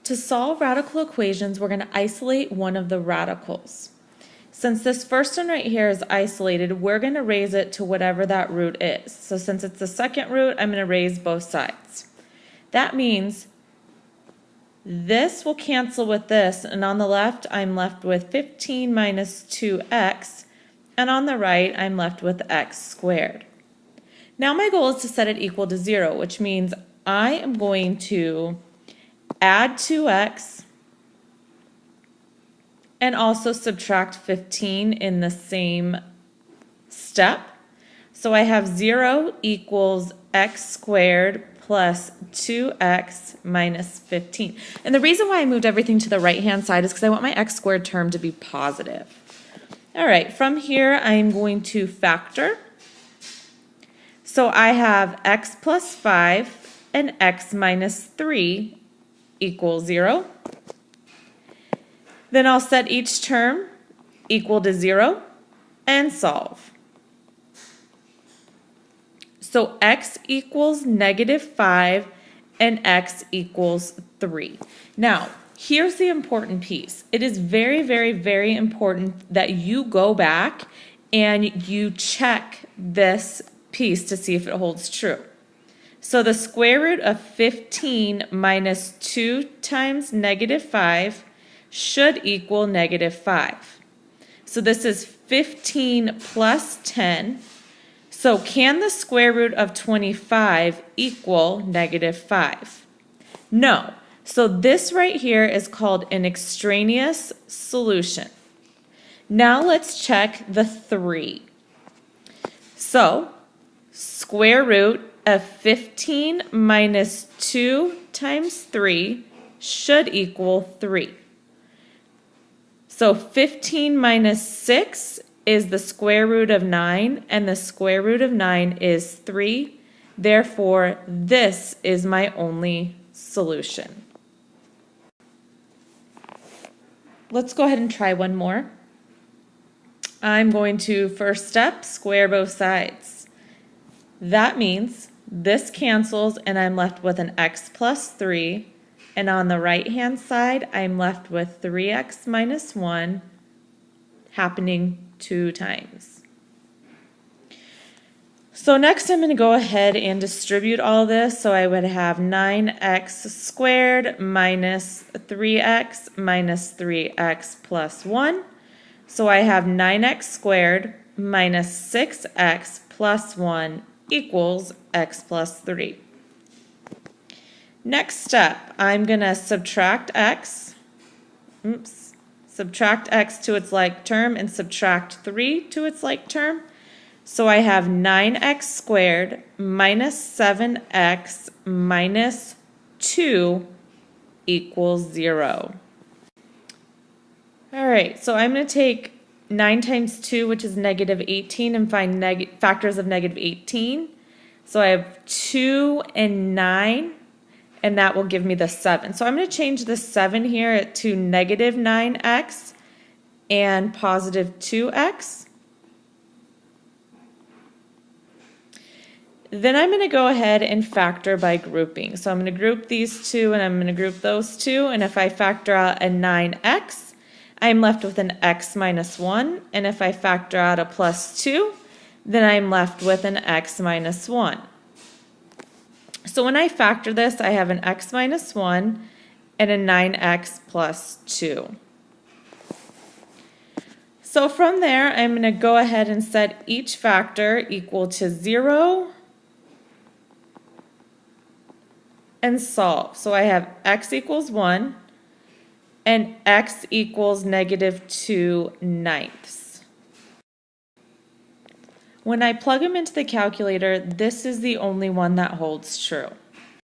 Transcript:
To solve radical equations, we're going to isolate one of the radicals. Since this first one right here is isolated, we're going to raise it to whatever that root is. So since it's the second root, I'm going to raise both sides. That means this will cancel with this, and on the left, I'm left with 15 minus 2x, and on the right, I'm left with x squared. Now my goal is to set it equal to 0, which means I am going to add 2x and also subtract 15 in the same step. So I have 0 equals x squared plus 2x minus 15. And the reason why I moved everything to the right-hand side is because I want my x squared term to be positive. All right, from here I'm going to factor. So I have x plus 5 and x minus 3 equals 0. Then I'll set each term equal to 0 and solve. So x equals negative 5 and x equals 3. Now, here's the important piece. It is very, very, very important that you go back and you check this piece to see if it holds true. So the square root of 15 minus 2 times negative 5 should equal negative 5. So this is 15 plus 10. So can the square root of 25 equal negative 5? No. So this right here is called an extraneous solution. Now let's check the 3. So square root of 15 minus 2 times 3 should equal 3. So 15 minus 6 is the square root of 9, and the square root of 9 is 3. Therefore, this is my only solution. Let's go ahead and try one more. I'm going to, first step, square both sides. That means this cancels and I'm left with an x plus 3, and on the right hand side I'm left with 3x minus 1 happening 2 times. So next I'm going to go ahead and distribute all this. So I would have 9x squared minus 3x plus 1. So I have 9x squared minus 6x plus 1 equals x plus 3. Next step, I'm going to subtract x. Subtract x to its like term and subtract 3 to its like term. So I have 9x squared minus 7x minus 2 equals 0. All right, so I'm going to take 9 times 2, which is negative 18, and find factors of negative 18. So I have 2 and 9, and that will give me the 7. So I'm going to change the 7 here to negative 9x and positive 2x. Then I'm going to go ahead and factor by grouping. So I'm going to group these two, and I'm going to group those two, and if I factor out a 9x, I'm left with an x minus 1, and if I factor out a plus 2, then I'm left with an x minus 1. So when I factor this, I have an x minus 1 and a 9x plus 2. So from there, I'm going to go ahead and set each factor equal to 0 and solve. So I have x equals 1 and x equals negative 2/9. When I plug them into the calculator, this is the only one that holds true.